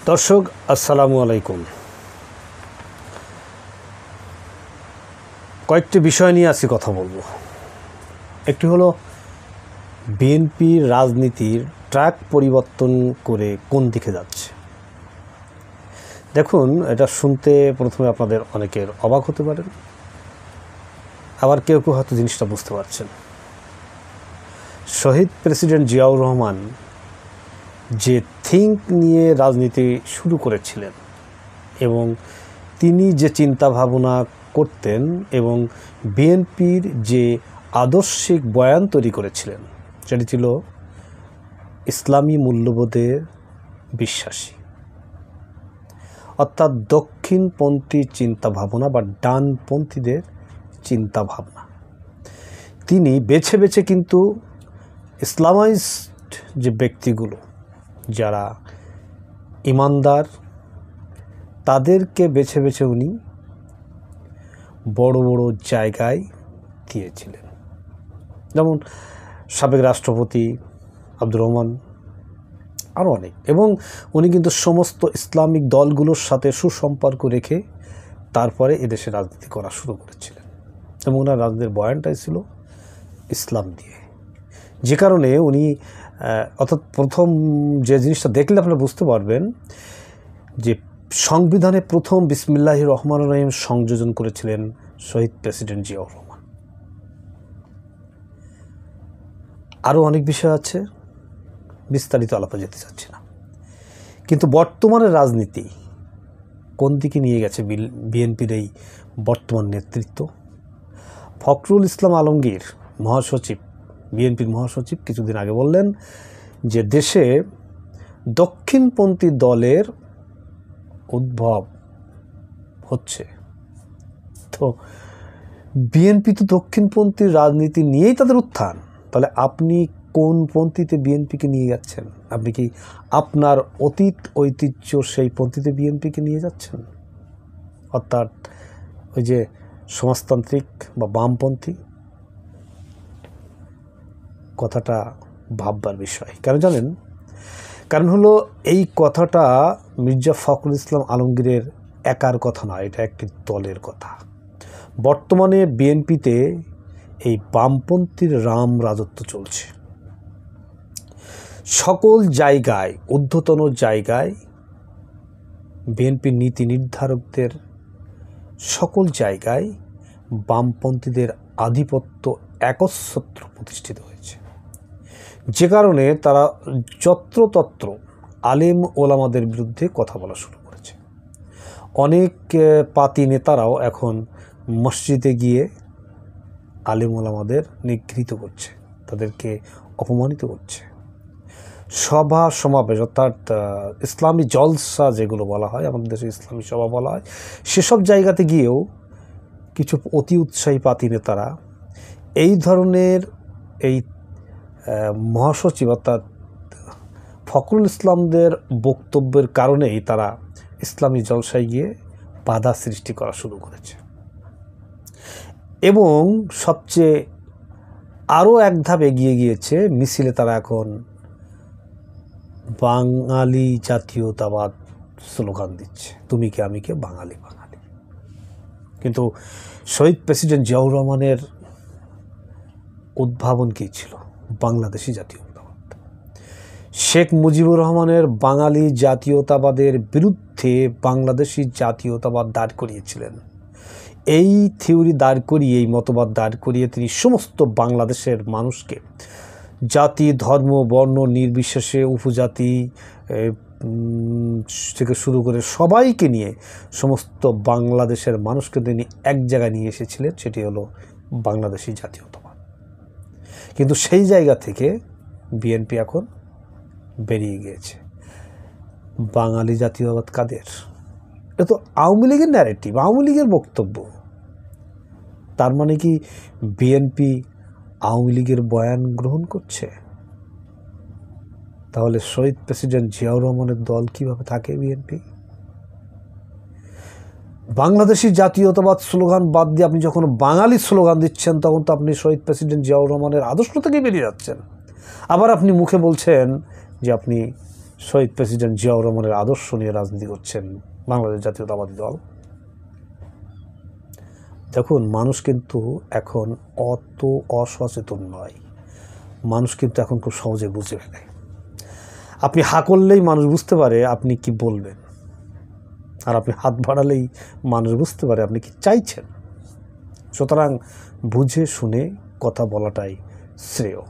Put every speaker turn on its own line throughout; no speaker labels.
দর্শক আসসালামু আলাইকুম। কয়েকটি বিষয় নিয়ে আজকে কথা বলবো। একটি হলো বিএনপির রাজনীতির ট্র্যাক পরিবর্তন করে কোন দিকে যাচ্ছে। দেখুন, এটা শুনতে প্রথমে আপনাদের অনেকের অবাক হতে পারেন, আবার কেউ কেউ হয়তো জিনিসটা বুঝতে পারছেন। শহীদ প্রেসিডেন্ট জিয়াউর রহমান যে থিঙ্ক নিয়ে রাজনীতি শুরু করেছিলেন এবং তিনি যে চিন্তা ভাবনা করতেন এবং বিএনপির যে আদর্শিক বয়ান তৈরি করেছিলেন সেটি ছিল ইসলামী মূল্যবোধে বিশ্বাসী, অর্থাৎ দক্ষিণপন্থী চিন্তা ভাবনা বা ডানপন্থীদের চিন্তা ভাবনা। তিনি বেছে বেছে কিন্তু ইসলামাইজড যে ব্যক্তিগুলো যারা ইমানদার তাদেরকে বেছে বেছে উনি বড় বড় জায়গায় দিয়েছিলেন, যেমন সাবেক রাষ্ট্রপতি আব্দুর রহমান, আরও অনেক। এবং উনি কিন্তু সমস্ত ইসলামিক দলগুলোর সাথে সুসম্পর্ক রেখে তারপরে এদেশে রাজনীতি করা শুরু করেছিলেন এবং ওনার রাজনীতির বয়ানটাই ছিল ইসলাম দিয়ে। যে কারণে উনি অর্থাৎ প্রথম যে জিনিসটা দেখলে আপনারা বুঝতে পারবেন যে সংবিধানে প্রথম বিসমিল্লাহির রহমানির রহিম সংযোজন করেছিলেন শহীদ প্রেসিডেন্ট জিয়াউর রহমান। আরও অনেক বিষয় আছে, বিস্তারিত আলাপে যেতে চাচ্ছি না। কিন্তু বর্তমানের রাজনীতি কোন দিকে নিয়ে গেছে বিএনপির এই বর্তমান নেতৃত্ব? ফখরুল ইসলাম আলমগীর মহাসচিব, বিএনপির মহাসচিব, কিছুদিন আগে বললেন যে দেশে দক্ষিণপন্থী দলের উদ্ভব হচ্ছে। তো বিএনপি তো দক্ষিণপন্থী রাজনীতি নিয়েই তাদের উত্থান, তাহলে আপনি কোন পন্থীতে বিএনপিকে নিয়ে যাচ্ছেন? আপনি কি আপনার অতীত ঐতিহ্য সেই পন্থীতে বিএনপিকে নিয়ে যাচ্ছেন, অর্থাৎ ওই যে সমাজতান্ত্রিক বা বামপন্থী? কথাটা ভাববার বিষয়। কেন জানেন? কারণ হলো এই কথাটা মির্জা ফখরুল ইসলাম আলমগীরের একার কথা নয়, এটা একটি দলের কথা। বর্তমানে বিএনপিতে এই বামপন্থীর রাম রাজত্ব চলছে। সকল জায়গায়, ঊর্ধ্বতন জায়গায় বিএনপির নীতি নির্ধারকদের সকল জায়গায় বামপন্থীদের আধিপত্য একচ্ছত্র প্রতিষ্ঠিত হয়েছে, যে কারণে তারা যত্রতত্র আলেম ওলামাদের বিরুদ্ধে কথা বলা শুরু করেছে। অনেক পাতি নেতারাও এখন মসজিদে গিয়ে আলেম ওলামাদের নিগৃহীত করছে, তাদেরকে অপমানিত করছে। সভা সমাবেশ, অর্থাৎ ইসলামী জলসা যেগুলো বলা হয়, আমাদের দেশে ইসলামী সভা বলা হয়, সেসব জায়গাতে গিয়েও কিছু অতি উৎসাহী পাতি নেতারা এই ধরনের এই মহাসচিব অর্থাৎ ফখরুল ইসলামদের বক্তব্যের কারণেই তারা ইসলামী জলসায় গিয়ে বাধা সৃষ্টি করা শুরু করেছে। এবং সবচেয়ে আরও এক ধাপ এগিয়ে গিয়েছে, মিছিলে তারা এখন বাঙালি জাতীয়তাবাদ স্লোগান দিচ্ছে, তুমি কে আমি কে, বাঙালি বাঙালি। কিন্তু শহীদ প্রেসিডেন্ট জিয়াউর রহমানের উদ্ভাবন কী ছিল? বাংলাদেশি জাতীয়তাবাদ। শেখ মুজিবুর রহমানের বাঙালি জাতীয়তাবাদের বিরুদ্ধে বাংলাদেশি জাতীয়তাবাদ দাঁড় করিয়েছিলেন। এই থিওরি দাঁড় করিয়ে, এই মতবাদ দাঁড় করিয়ে তিনি সমস্ত বাংলাদেশের মানুষকে জাতি, ধর্ম, বর্ণ নির্বিশেষে, উপজাতি থেকে শুরু করে সবাইকে নিয়ে সমস্ত বাংলাদেশের মানুষকে তিনি এক জায়গায় নিয়ে এসেছিলেন, সেটি হলো বাংলাদেশি জাতীয়তাবাদ। কিন্তু সেই জায়গা থেকে বিএনপি এখন বেরিয়ে গিয়েছে। বাঙালি জাতীয়তাবাদ কাদের? এটা তো আওয়ামী লীগের ন্যারেটিভ, আওয়ামী লীগের বক্তব্য। তার মানে কি বিএনপি আওয়ামী লীগের বয়ান গ্রহণ করছে? তাহলে শহীদ প্রেসিডেন্ট জিয়াউর রহমানের দল কিভাবে থাকে বিএনপি? বাংলাদেশি জাতীয়তাবাদ স্লোগান বাদ দিয়ে আপনি যখন বাঙালি স্লোগান দিচ্ছেন, তখন তো আপনি শহীদ প্রেসিডেন্ট জিয়াউর রহমানের আদর্শ থেকে বেরিয়ে যাচ্ছেন। আবার আপনি মুখে বলছেন যে আপনি শহীদ প্রেসিডেন্ট জিয়াউর রহমানের আদর্শ নিয়ে রাজনীতি করছেন বাংলাদেশ জাতীয়তাবাদী দল। দেখুন, মানুষ কিন্তু এখন অত অসচেতন নয়, মানুষ কিন্তু এখন খুব সহজে বুঝে ফেলে। আপনি হা করলেই মানুষ বুঝতে পারে আপনি কি বলবেন, আর আপনি হাত বাড়ালেই মানুষ বুঝতে পারে আপনি কি চাইছেন। সুতরাং বুঝে শুনে কথা বলাটাই শ্রেয়।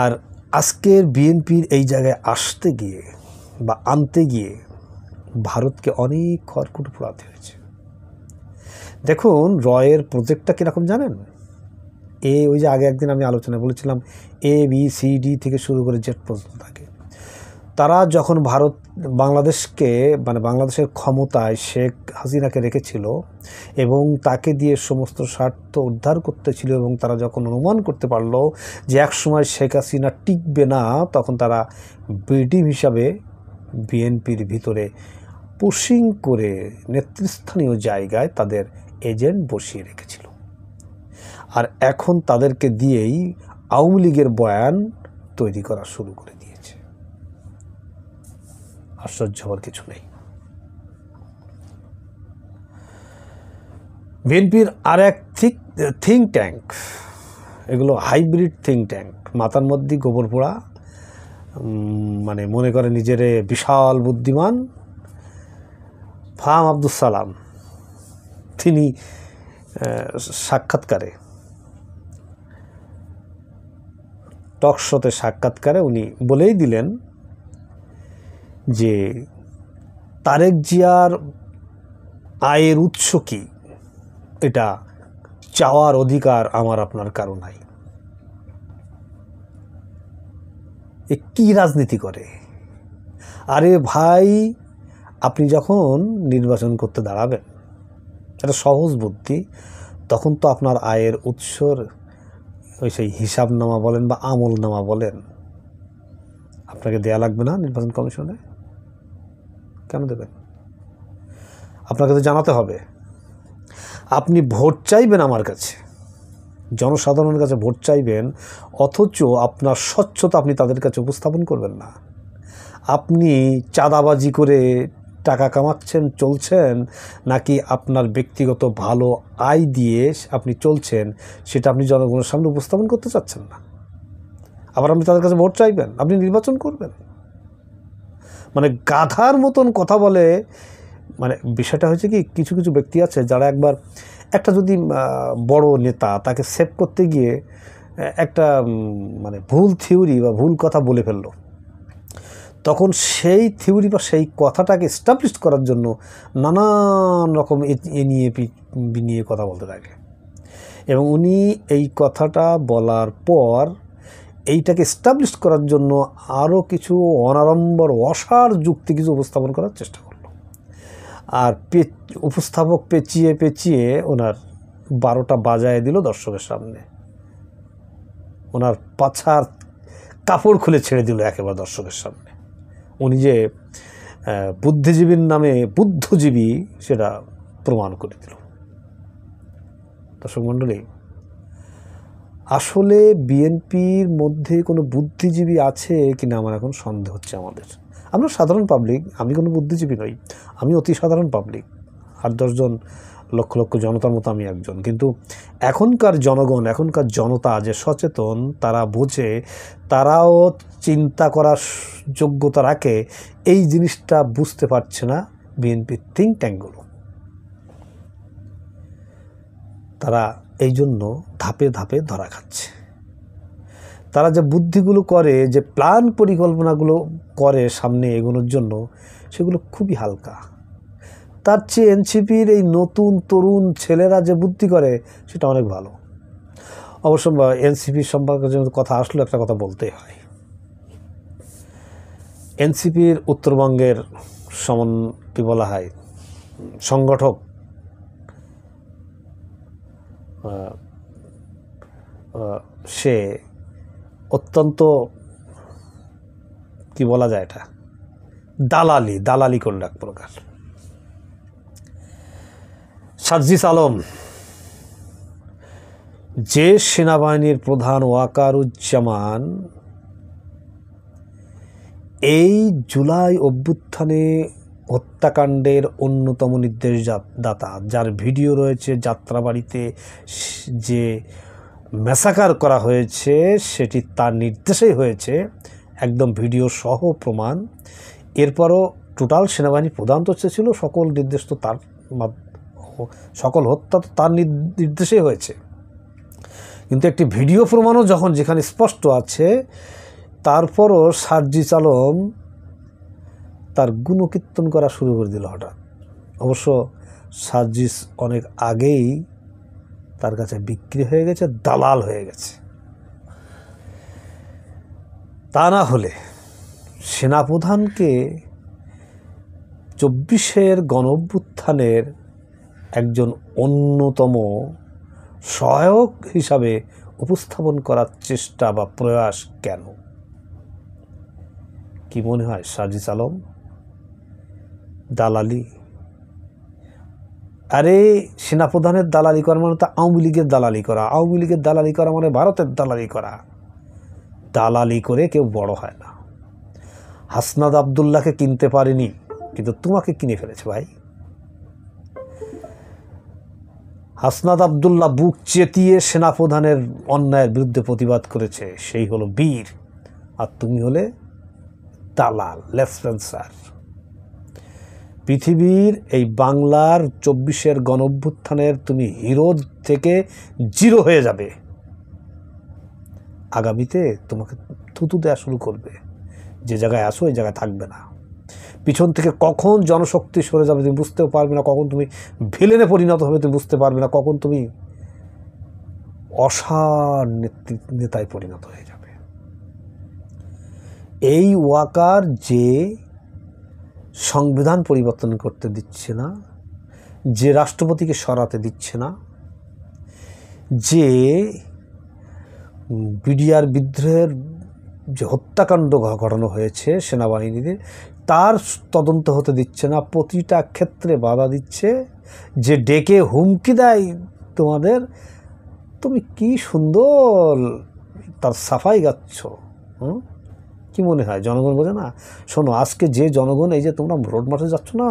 আর আজকের বিএনপির এই জায়গায় আসতে গিয়ে বা আনতে গিয়ে ভারতকে অনেক খড়কুটো পোড়াতে হয়েছে। দেখুন, রয়ের প্রজেক্টটা কীরকম জানেন? ওই যে আগে একদিন আমি আলোচনায় বলেছিলাম ABCD থেকে শুরু করে Z পর্যন্ত থাকে। তারা যখন বাংলাদেশকে মানে বাংলাদেশের ক্ষমতায় শেখ হাসিনাকে রেখেছিল এবং তাকে দিয়ে সমস্ত স্বার্থ উদ্ধার করতেছিল, এবং তারা যখন অনুমান করতে পারলো যে একসময় শেখ হাসিনা টিকবে না, তখন তারা বিডিম হিসাবে বিএনপির ভিতরে পুশিং করে নেতৃস্থানীয় জায়গায় তাদের এজেন্ট বসিয়ে রেখেছিল। আর এখন তাদেরকে দিয়েই আওয়ামী লীগের বয়ান তৈরি করা শুরু করে দিয়েছে। আশ্চর্য হওয়ার কিছু নেই। বিএনপির আর এক থিঙ্ক ট্যাঙ্ক, এগুলো হাইব্রিড থিঙ্ক ট্যাঙ্ক, মাথার মধ্যে গোবর পোড়া, মানে মনে করে নিজেরে বিশাল বুদ্ধিমান। ফাহাম আব্দুল সালাম তিনি সাক্ষাৎকারে, টক শোতে সাক্ষাৎকারে উনি বলেই দিলেন যে তারেক জিয়ার আয়ের উৎস কি, এটা চাওয়ার অধিকার আমার আপনার কারো নাই। এ কি রাজনীতি করে? আরে ভাই, আপনি যখন নির্বাচন করতে দাঁড়াবেন, এটা সহজ বুদ্ধি, তখন তো আপনার আয়ের উৎসর ওই সেই হিসাবনামা বলেন বা আমলনামা বলেন আপনাকে দেয়া লাগবে না নির্বাচন কমিশনে? কেন দেবেন? আপনাকে তো জানাতে হবে। আপনি ভোট চাইবেন আমার কাছে, জনসাধারণের কাছে ভোট চাইবেন, অথচ আপনার স্বচ্ছতা আপনি তাদের কাছে উপস্থাপন করবেন না। আপনি চাঁদাবাজি করে টাকা কামাচ্ছেন, চলছেন, নাকি আপনার ব্যক্তিগত ভালো আয় দিয়ে আপনি চলছেন, সেটা আপনি জনগণের সামনে উপস্থাপন করতে চাচ্ছেন না। আবার আপনি তাদের কাছে ভোট চাইবেন, আপনি নির্বাচন করবেন। মানে গাধার মতন কথা বলে। মানে বিষয়টা হচ্ছে কি, কিছু কিছু ব্যক্তি আছে যারা একবার একটা যদি বড় নেতা, তাকে সেভ করতে গিয়ে একটা মানে ভুল থিওরি বা ভুল কথা বলে ফেললো, তখন সেই থিওরি বা সেই কথাটাকে এস্টাবলিশ করার জন্য নানান রকম নিয়ে কথা বলতে থাকে। এবং উনি এই কথাটা বলার পর এইটাকে এস্টাবলিশ করার জন্য আরও কিছু অনাড়ম্বর অসার যুক্তি কিছু উপস্থাপন করার চেষ্টা করলো। আর উপস্থাপক পেঁচিয়ে পেঁচিয়ে ওনার 12টা বাজায় দিল দর্শকের সামনে। ওনার পাছার কাপড় খুলে ছেড়ে দিল একেবারে দর্শকের সামনে। উনি যে বুদ্ধিজীবীর নামে বুদ্ধজীবী, সেটা প্রমাণ করে দিল। দর্শক মণ্ডলী, আসলে বিএনপির মধ্যে কোনো বুদ্ধিজীবী আছে কিনা আমার এখন সন্দেহ হচ্ছে। আমরা সাধারণ পাবলিক, আমি কোনো বুদ্ধিজীবী নই, আমি অতি সাধারণ পাবলিক, 8-10 জন লক্ষ লক্ষ জনতার মতো আমি একজন। কিন্তু এখনকার জনগণ, এখনকার জনতা যে সচেতন, তারা বোঝে, তারাও চিন্তা করার যোগ্যতা রাখে, এই জিনিসটা বুঝতে পারছে না বিএনপির থিঙ্ক ট্যাঙ্কগুলো। তারা এই জন্য ধাপে ধাপে ধরা খাচ্ছে। তারা যে বুদ্ধিগুলো করে, যে প্ল্যান পরিকল্পনাগুলো করে সামনে এগোনোর জন্য, সেগুলো খুবই হালকা। তার চেয়ে এনসিপির এই নতুন তরুণ ছেলেরা যে বুদ্ধি করে, সেটা অনেক ভালো। অবশ্য এনসিপির সম্পর্কে যে কথা আসলো, একটা কথা বলতেই হয়। এনসিপির উত্তরবঙ্গের কি বলা হয়, সংগঠক সে অত্যন্ত কি বলা যায়, এটা দালালি করল এক প্রকার। সাজ্জিস আলম যে সেনাবাহিনীর প্রধান ওয়াকারুজ্জামান এই জুলাই অভ্যুত্থানে হত্যাকাণ্ডের অন্যতম নির্দেশদাতা, যার ভিডিও রয়েছে, যাত্রাবাড়িতে যে ম্যাসাকার করা হয়েছে সেটি তার নির্দেশেই হয়েছে, একদম ভিডিও সহ প্রমাণ। এরপরও টোটাল সেনাবাহিনী প্রধান তো ছিল, সকল নির্দেশ তো তার, সকল হত্যা তো তার নির্দেশেই হয়েছে। কিন্তু একটি ভিডিও প্রমাণও যখন যেখানে স্পষ্ট আছে, তারপরও সার্জিস আলম তার গুণকীর্তন করা শুরু করে দিল হঠাৎ। অবশ্য সার্জিস অনেক আগেই তার কাছে বিক্রি হয়ে গেছে, দালাল হয়ে গেছে। তা না হলে সেনাপ্রধানকে 24-এর গণঅভ্যুত্থানের একজন অন্যতম সহায়ক হিসাবে উপস্থাপন করার চেষ্টা বা প্রয়াস কেন? কি মনে হয় সার্জিস আলম? দালালি? আরে সেনাপ্রধানের দালালি করা মানে তো আওয়ামী লীগের দালালি করা, আওয়ামী লীগের দালালি করা মানে ভারতের দালালি করা। দালালি করে কেউ বড় হয় না। হাসনাত আবদুল্লাহকে কিনতে পারেনি, কিন্তু তোমাকে কিনে ফেলেছে ভাই। হাসনাত আবদুল্লাহ বুক চেতিয়ে সেনাপ্রধানের অন্যায়ের বিরুদ্ধে প্রতিবাদ করেছে, সেই হলো বীর, আর তুমি হলে দালাল, লেফটেন্সার। পৃথিবীর এই বাংলার 24-এর গণঅভ্যুত্থানের তুমি হিরো থেকে জিরো হয়ে যাবে। আগামীতে তোমাকে থুতু দেওয়া শুরু করবে, যে জায়গায় আসো ওই জায়গায় থাকবে না। পিছন থেকে কখন জনশক্তি সরে যাবে তুমি বুঝতেও পারবে না, কখন তুমি ভিলেনে পরিণত হবে তুমি বুঝতে পারবে না, কখন তুমি অসার নেতায় পরিণত হয়ে যাবে। এই ওয়াকার যে সংবিধান পরিবর্তন করতে দিচ্ছে না, যে রাষ্ট্রপতিকে সরাতে দিচ্ছে না, যে বিডিআর বিদ্রোহের যে হত্যাকাণ্ড ঘটানো হয়েছে সেনাবাহিনীদের, তার তদন্ত হতে দিচ্ছে না, প্রতিটা ক্ষেত্রে বাধা দিচ্ছে, যে ডেকে হুমকি দেয় তোমাদের, তুমি কি সুন্দর তার সাফাই গাচ্ছ। কি মনে হয় জনগণ বোঝে না? শোনো, আজকে যে জনগণ, এই যে তোমরা রোড মার্চে যাচ্ছ না,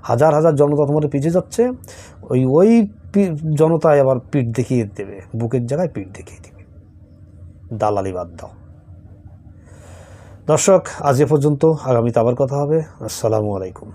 হাজার হাজার জনতা তোমাদের পিছিয়ে যাচ্ছে, ওই জনতায় আবার পিঠ দেখিয়ে দেবে, বুকের জায়গায় পিঠ দেখিয়ে দেবে। দালালি বাদ দাও। দর্শক, আজ এ পর্যন্ত, আগামীতে আবার কথা হবে। আসসালামু আলাইকুম।